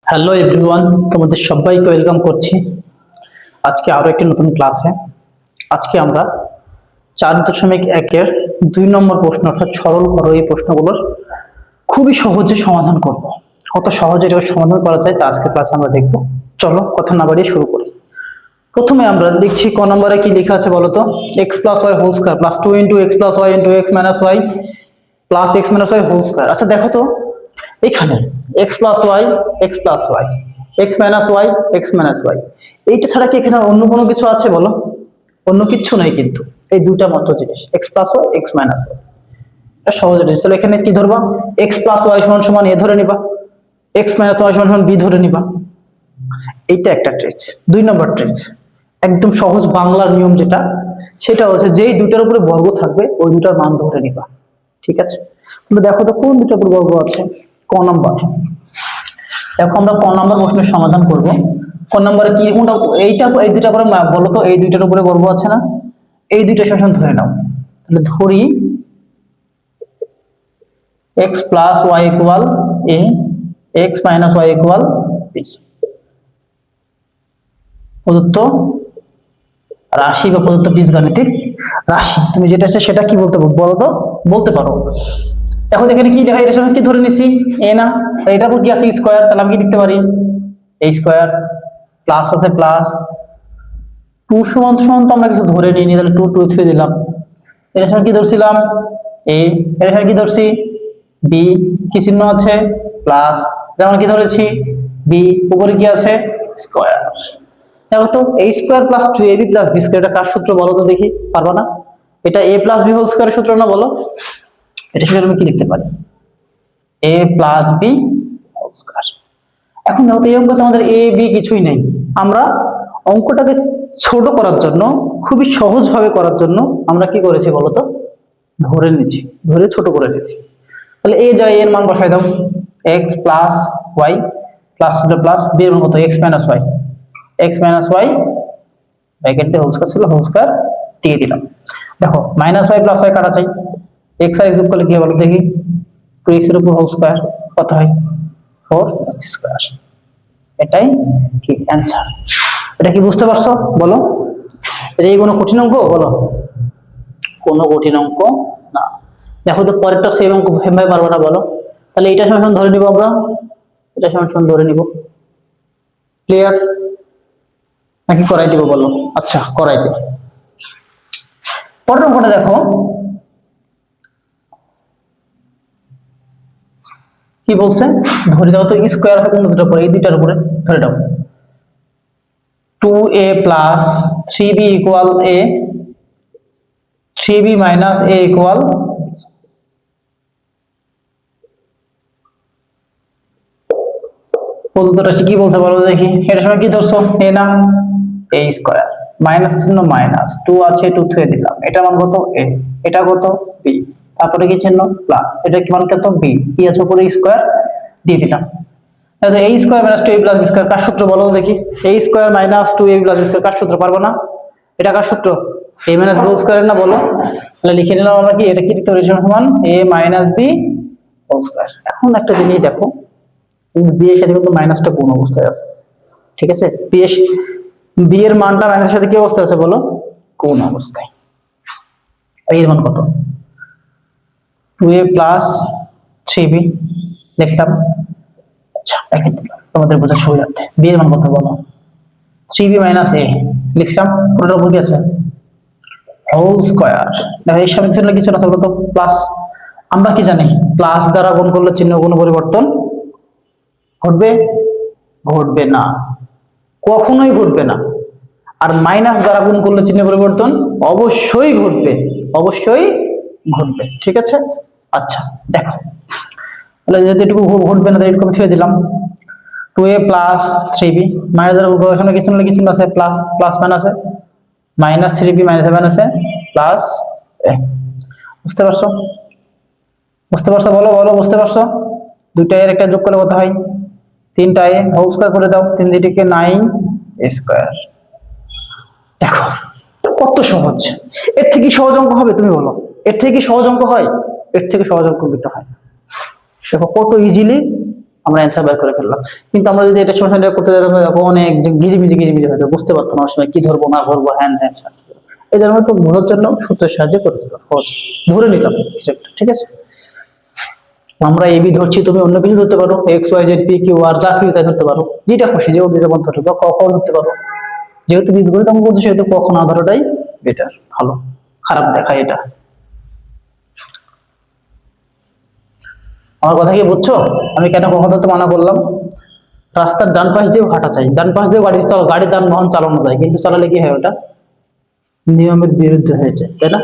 Hello everyone, তোমাদের সবাইকে welcome করছি আজকে আরো একটি নতুন ক্লাসে। আজকে আমরা 4.1-এর 2 নম্বর প্রশ্ন অর্থাৎ সরল করো এই প্রশ্নগুলোর খুবই সহজে সমাধান করব। কত সহজে এটা সমাধান করা যায় তা আজকের ক্লাসে আমরা দেখব। চলো কথা না বাড়িয়ে শুরু করি। প্রথমে আমরা দেখছি ক নম্বরে কি লেখা আছে বলতো, x plus y whole square plus 2 into x plus y into x minus y plus x minus y whole square. আচ্ছা দেখো তো এখানে x plus y x plus y x minus y x minus y এইটা ছাড়া কি এখানে অন্য কোনো কিছু আছে বলো? অন্য কিচ্ছু নেই, কিন্তু এই দুইটা মাত্র জিনিস x plus y x minus y. এটা সহজ জিনিস। তাহলে এখানে কি ধরবা? এক্স প্লাস ওয়াই সমান সমান এ ধরে নিবা, এক্স মাইনাস ওয়াই সমান সমান বি ধরে নিবা। এইটা একটা ট্রিক্স। 2 নম্বর ট্রিক্স একদম সহজ বাংলার নিয়ম যেটা, সেটা হচ্ছে যেই দুইটার উপরে বর্গ থাকবে ওই দুটার মান ধরে নিবা। ঠিক আছে, তাহলে দেখো তো কোন দুটার উপর বর্গ আছে। ক নম্বর দেখো, আমরা ক নম্বর প্রশ্নের সমাধান করব। ক নম্বরে কি কোনটা? এইটা এই দুইটা করে বলো তো, এই দুইটার উপরে বর্গ আছে না? এই দুইটা সমান ধরে নাও। তাহলে ধরি X plus Y equal A, X minus Y equal B. প্রদত্ত রাশি বা প্রদত্ত বীজগাণিতিক রাশি, তুমি যেটা আছে সেটা কি বলতে বলো তো, বলতে পারো। এখন এখানে কি দেখা, এটা সঙ্গে কি ধরে নিছি? এ না, এটার উপর কি আছে? স্কয়ার। তাহলে আমি কি লিখতে পারি? এ স্কয়ার প্লাস আছে প্লাস 2 সমান সমান তো আমরা কিছু ধরে নিই নি, তাহলে 2 2 3 দিলাম। এর সঙ্গে কি ধরছিলাম? এ। এর সঙ্গে কি ধরছি? বি। কি চিহ্ন আছে? প্লাস। যেমন কি ধরেছি? বি। উপরে কি আছে? স্কয়ার। দেখো তো a square plus 2ab plus b square, এটা কার সূত্র বলো তো দেখি? পারবা না? এটা a প্লাস b হোল স্কয়ারের সূত্র না, বলো। এটা সেটা আমি কি লিখতে পারি? a plus b whole square. এখন দেখো তো এই অঙ্কে আমাদের a b কিছুই নেই। আমরা অঙ্কটাকে ছোট করার জন্য, খুবই সহজ ভাবে করার জন্য আমরা কি করেছি বলতো, ধরে নিয়েছি, ধরে ছোট করে নিয়েছি। তাহলে a যায়, এর মান বসাই দাও। x plus y plus plus b এর মান কত? x minus y, x minus y bracket দিয়ে হোল স্কয়ার ছিল, হোল স্কয়ার দিয়ে দিলাম। দেখো মাইনাস ওয়াই প্লাস ওয়াই কাটা যায়, এক্স আর এক্স যোগ করলে কি হবে দেখি? 2x এর উপর হোল স্কয়ার কত হয়? 4x square. এটাই কি অ্যানসার। এটা কি বুঝতে পারছো বলো? এটা কি কোনো কঠিন অঙ্ক বলো? কোনো কঠিন অঙ্ক না। দেখো তো পরেরটা সেম অঙ্ক ভাবে পারবো না বলো? তাহলে এটা সমান ধরে নিব আমরা, এটা সমান ধরে নিব। ক্লিয়ার নাকি করাই দিব বলো? আচ্ছা করাই দিব। পরের অঙ্কটা দেখো কি বলছে, ধরে দাও তো স্কয়ার আছে কোন দুটোর উপরে? এই দুইটার উপরে ধরে দাও। 2a plus 3b equal a, 3b minus a equal, প্রদত্ত রাশি কি বলছে বলো দেখি? এটার সময় কি ধরছো? a না, a স্কয়ার মাইনাস চিহ্ন মাইনাস 2 আছে 2 থুয়ে দিলাম। এটা মান কত? a, এটা কত? b, তারপরে কি চিহ্ন? প্লাস। এটা কি মান কত? b, কি আছে উপরে? স্কয়ার দিয়ে দিলাম। তাহলে a square minus 2ab plus b square কার সূত্র বলো দেখি? a square minus 2ab plus b square কার সূত্র? পারবো না? এটা কার সূত্র? a মাইনাস b স্কয়ার না, বলো। তাহলে লিখে নিলাম আমরা কি, এটা কি লিখতে পারি? সমান a minus b whole square. এখন একটা জিনিস দেখো, বি এর সাথে কিন্তু মাইনাসটা কোন অবস্থায় আছে? ঠিক আছে, বি এর মানটা মাইনাসের সাথে কি অবস্থায় আছে বলো? কোন অবস্থায়? এর মান কত? 2a প্লাস 3b লিখলাম। আচ্ছা দেখেন তোমাদের বোঝার সুবিধার্থে বি এর মান কত বলো? 3b মাইনাস a লিখলাম, পুরোটা উপর কি আছে? Whole square. দেখো এর সামনে চিহ্ন কিছু না থাকলে তো প্লাস। আমরা কি জানি প্লাস দ্বারা গুণ করলে চিহ্ন কোনো পরিবর্তন ঘটবে? ঘটবে না, কখনোই ঘটবে না। আর মাইনাস দ্বারা গুণ করলে চিহ্ন পরিবর্তন অবশ্যই ঘটবে, অবশ্যই ঘটবে। ঠিক আছে, আচ্ছা দেখো তাহলে যেহেতু এটুকু ঘটবে না, এটুকু আমি ছেড়ে দিলাম। 2a প্লাস 3b মাইনাস দ্বারা এখানে কিছু না আছে, প্লাস প্লাস মাইনাসে মাইনাস 3b মাইনাস মাইনাসে প্লাস a। বুঝতে পারছো? বুঝতে পারছো বলো, বলো বুঝতে পারছো? দুইটা এর একটা যোগ করলে কত হয়? 3টা a হোল স্কয়ার করে দাও, 3 দিকে 9 স্কয়ার। দেখো কত সহজ। এর থেকে সহজ অঙ্ক হবে তুমি বলো? এর থেকে সহজ অঙ্ক হয়? এর থেকে সহজ অঙ্ক কিন্তু হয়। দেখো কত ইজিলি আমরা অ্যান্সার বের করে ফেললাম। কিন্তু আমরা যদি এটা সমাধান করতে যেতাম দেখো অনেক গিজিমিজি হয়তো বুঝতে পারতাম না সময় কি ধরবো না ধরবো হ্যান ত্যান। এই জন্য তো বোঝার জন্য সূত্রের সাহায্যে করে দিলাম, সহজ ধরে নিলাম কিছু একটা, ঠিক আছে। আমরা এবি ধরছি, তুমি অন্য কিছু ধরতে পারো, X Y Z P Q R যা কিছু তাই ধরতে পারো, যেটা খুশি যে ওদের যেমন ধরতে পারো, ক ধরতে পারো। যেহেতু বীজগণিত অঙ্ক করছো সেহেতু ক খ না ধরাটাই বেটার, ভালো। খারাপ দেখায় এটা। আমার কথা কি বুঝছো? আমি কেন ক ধরতে মানা করলাম? রাস্তার ডান পাশ দিয়েও হাঁটা চাই, ডান পাশ দিয়েও গাড়ি যানবাহন চালানো যায়, কিন্তু চালালে কি হয় ওটা নিয়মের বিরুদ্ধে হয়ে যায়, তাই না?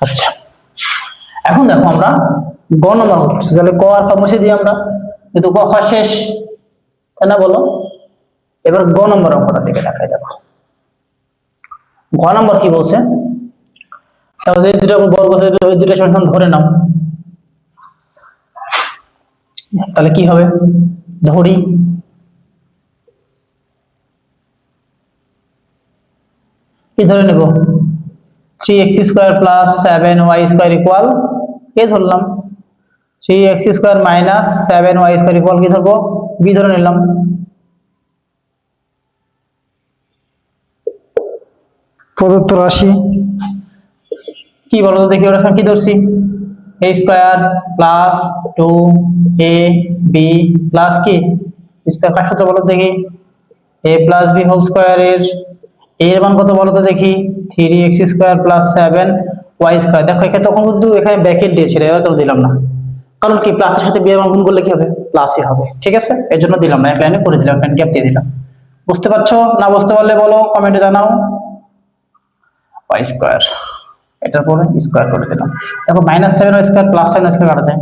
আচ্ছা, এখন দেখো আমরা গ নম্বর করছি, তাহলে ক আর খ মুছে দিই আমরা, কিন্তু ক খ শেষ, তাই না বলো? এবার গ নম্বর অঙ্কটা দিকে দেখাই, দেখো গ নম্বর কি বলছে, তাহলে দুটো বর্গ দুটো সমান ধরে নাও, তাহলে কি হবে ধরি, কি ধরে নেব 3x² প্লাস 7y² ইকুয়াল কে ধরলাম 3x² মাইনাস 7y² ইকুয়াল কি ধরবো বি ধরে নিলাম। প্রদত্ত রাশি কি বলো তো দেখি, ওরা কি ধরছি a² প্লাস 2ab প্লাস কি স্কয়ার কার সাথে বলো দেখি a plus b whole square এর এর মান কত বলো তো দেখি 3x² প্লাস 7y²। দেখো এখানে তখন কিন্তু এখানে ব্র্যাকেট দিয়েছিল, এবার কেন দিলাম না, কারণ কি প্লাসের সাথে বি এর মান গুণ করলে কি হবে প্লাসই হবে, ঠিক আছে, এর জন্য দিলাম না, এক লাইনে করে দিলাম, এখানে গ্যাপ দিয়ে দিলাম। বুঝতে পারছো না? বুঝতে পারলে বলো কমেন্টে জানাও। y² এটার পরে স্কয়ার করে দিলাম। দেখো -7y² প্লাস 7y² কাটা যায়,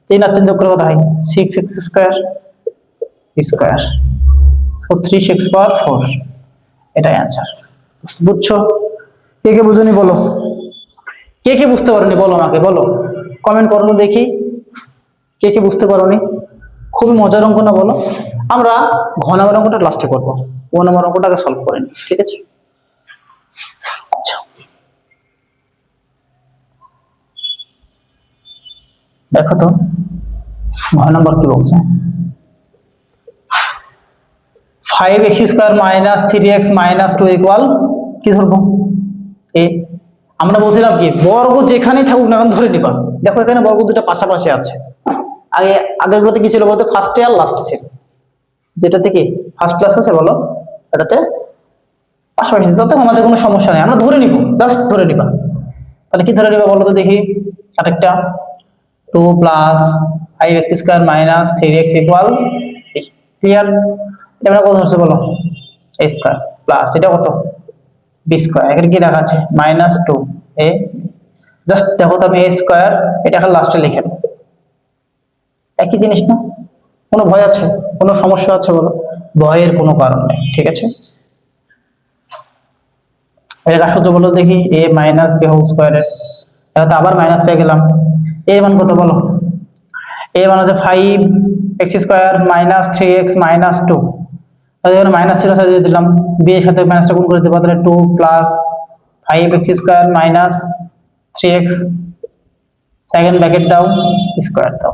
3 আর 3 যোগ করে কত হয় 6x² স্কয়ার, সো 3x⁴ এটাই অ্যান্সার। বুঝছো? কে কে বুঝুনি বলো, কে কে বুঝতে পারোনি বলো, আমাকে বলো, কমেন্ট করো দেখি কে কে বুঝতে পারোনি। খুবই মজার অঙ্ক না বলো? আমরা ঘ নম্বর অঙ্কটা লাস্টে করবো, ও নম্বর অঙ্কটাকে সলভ করে নি, ঠিক আছে। আচ্ছা দেখো তো ঘ নম্বর কি বলছে, 5x² মাইনাস 3x মাইনাস 2 ইকুয়াল কি ধরবো এ। আমরা বলছিলাম কি বর্গ যেখানেই থাকুক না ধরে নিবা। দেখো এখানে বর্গ দুটো পাশাপাশি আছে, আগের গুলোতে কি ছিল বলতো ফার্স্টে আর লাস্টে ছিল, যেটাতে কি ফার্স্ট ক্লাস আছে বলো এটাতে পাশাপাশি, তাতে আমাদের কোনো সমস্যা নেই, আমরা ধরে নিব, জাস্ট ধরে নিবা। তাহলে কি ধরে নিবা বলো তো দেখি, আরেকটা 2 plus 5x² minus 3x equal clear. এটা কত হচ্ছে বলো a² প্লাস এটা কত b², এখানে কি লেখা আছে -2 a, জাস্ট দেখো তো আমি a² এটা এখন লাস্টে লিখে দাও, একই জিনিস না? কোনো ভয় আছে, কোনো সমস্যা আছে বলো? ভয়ের কোনো কারণ নেই, ঠিক আছে। এটা সূত্র বলো দেখি a মাইনাস b হোল স্কয়ারের, তাহলে আবার মাইনাস পেয়ে গেলাম। a মান কত বলো, a মান হচ্ছে 5x² মাইনাস 3x মাইনাস 2, তাহলে এখানে মাইনাস ছিল সাজিয়ে দিলাম, b এর সাথে মাইনাসটা গুণ করে দেবো, তাহলে 2 plus 5x² minus 3x, second bracket দাও স্কয়ার দাও,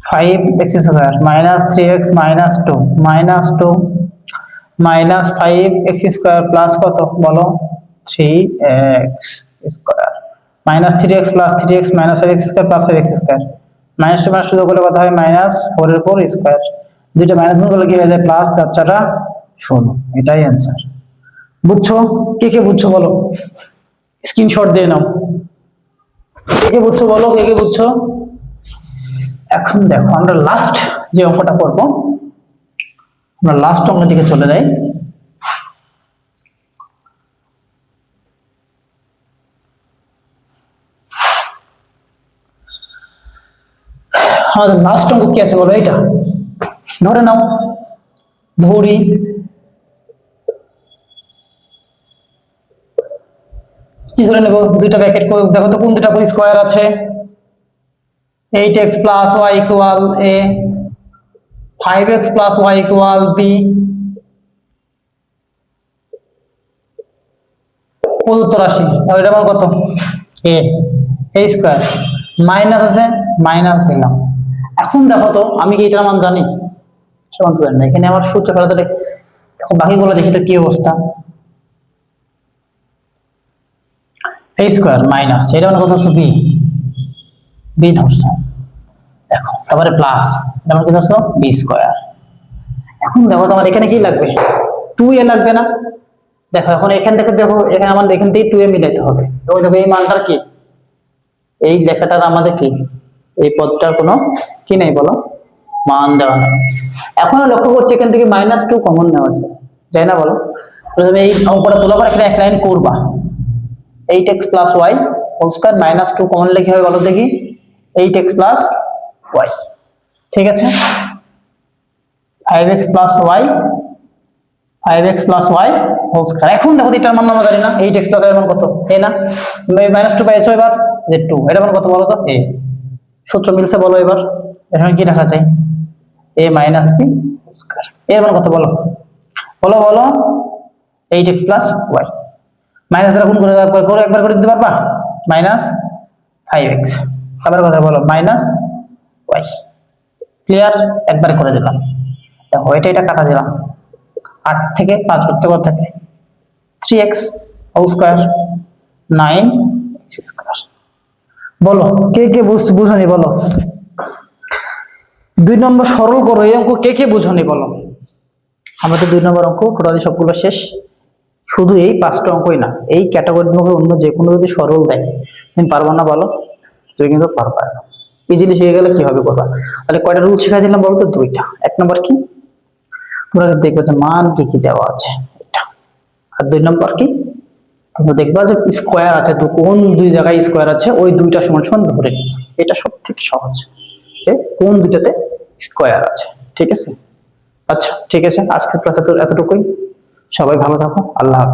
5x² মাইনাস 3x মাইনাস 2 মাইনাস 2 মাইনাস 5x² প্লাস কত বলো 3x² minus 3x plus 3x minus 5x² plus 5x², minus two minus two করলে কত হয় -4 এর উপর স্কয়ার, দুইটা মাইনাস গুণ করলে কি হয়ে যায় প্লাস 4 4 16, এটাই অ্যান্সার। বুঝছো? কে কে বুঝছো বলো, স্ক্রিনশট দিয়ে নাও। কে কে বুঝছো বলো, কে কে বুঝছো? এখন দেখো আমরা লাস্ট যে অঙ্কটা করবো, আমরা লাস্ট অঙ্কের দিকে চলে যাই। আমাদের লাস্ট অঙ্ক কি আছে বলো, এইটা ধরে নাও, ধরি কি ধরে নেব, দুইটা ব্র্যাকেট করে দেখো তো কোন দুটা স্কয়ার আছে, 8x plus y equal a, 5x plus y equal b, প্রদত্ত রাশি এটা মান কত a, এ স্কোয়ার মাইনাস আছে মাইনাস দিলাম। এখন দেখো তো আমি কি এটার মান জানি? সমান তো জানি না। এখানে আমার সূত্র ফেলাতে এখন বাকিগুলো দেখি তো কি অবস্থা। এ স্কোয়ার মাইনাস এটা মানে কত হচ্ছে বি, বি ধরছো দেখো, তারপরে প্লাস এটা মানে কি ধরছো বি স্কোয়ার। এখন দেখো তোমার এখানে কি লাগবে? 2a লাগবে না? দেখো এখন এখান থেকে দেখো, এখানে আমার এখান থেকে 2a মিলাইতে হবে। এবং দেখো এই মানটার কি, এই লেখাটার আমাদের কি, এই পদটার কোনো কি নেই বলো, মান দেওয়া নেই। এখনো লক্ষ্য করছি এখান থেকে -2 কমন নেওয়া যায়, যাই না বলো? প্রথমে এই অঙ্কটা তোলার পর এখানে এক লাইন করবা, 8x + y whole square -2 common লিখে হবে বলো দেখি, 8x + y, ঠিক আছে? 5x + y, 5x + y whole square. এখন দেখো এটার মান আমরা জানি না, 8x + y এর মান কত? a না? -2 পাইছো এবার, যে 2 এটার মান কত বলো তো? a। সূত্র মিলছে বলো এবার, এখানে কি রাখা যায়? a - b whole square. এর মান কত বলো? বলো বলো, 8x + y মাইনাস দ্বারা গুণ করে একবার করে দিতে পারবা, -5x, আবার কথা বলো -y। ক্লিয়ার? একবার করে দিলাম। দেখো এটা কাটা দিলাম, 8 থেকে 5 করতে কত থাকে? 3x whole square 9x square. বলো কে কে বুঝনি বলো? 2 নম্বর সরল করো, এই অঙ্ক কে কে বুঝনি বলো? আমাদের 2 নম্বর অঙ্ক টোটালি সবগুলো শেষ। শুধু এই 5টা অঙ্কই না, এই ক্যাটাগরির মধ্যে অন্য যে কোনো যদি সরল দেয় তুমি পারবা না বলো? তুমি কিন্তু পারবা না। ইজিলি শিখে গেলে কি হবে করবা। তাহলে কয়টা রুল শিখাই দিলাম বলতো? 2টা। এক নম্বর কি, তোমরা দেখবে যে মান কি কি দেওয়া আছে এটা। আর 2 নম্বর কি, তোমরা দেখবা যে স্কোয়ার আছে, তো কোন দুই জায়গায় স্কোয়ার আছে ওই দুইটা সমান সমান ধরে নিবা। এটা সবথেকে সহজ, কোন দুইটাতে স্কোয়ার আছে, ঠিক আছে? আচ্ছা ঠিক আছে, আজকের ক্লাস এতটুকুই। সবাই ভালো থাকো, আল্লাহ হাফেজ।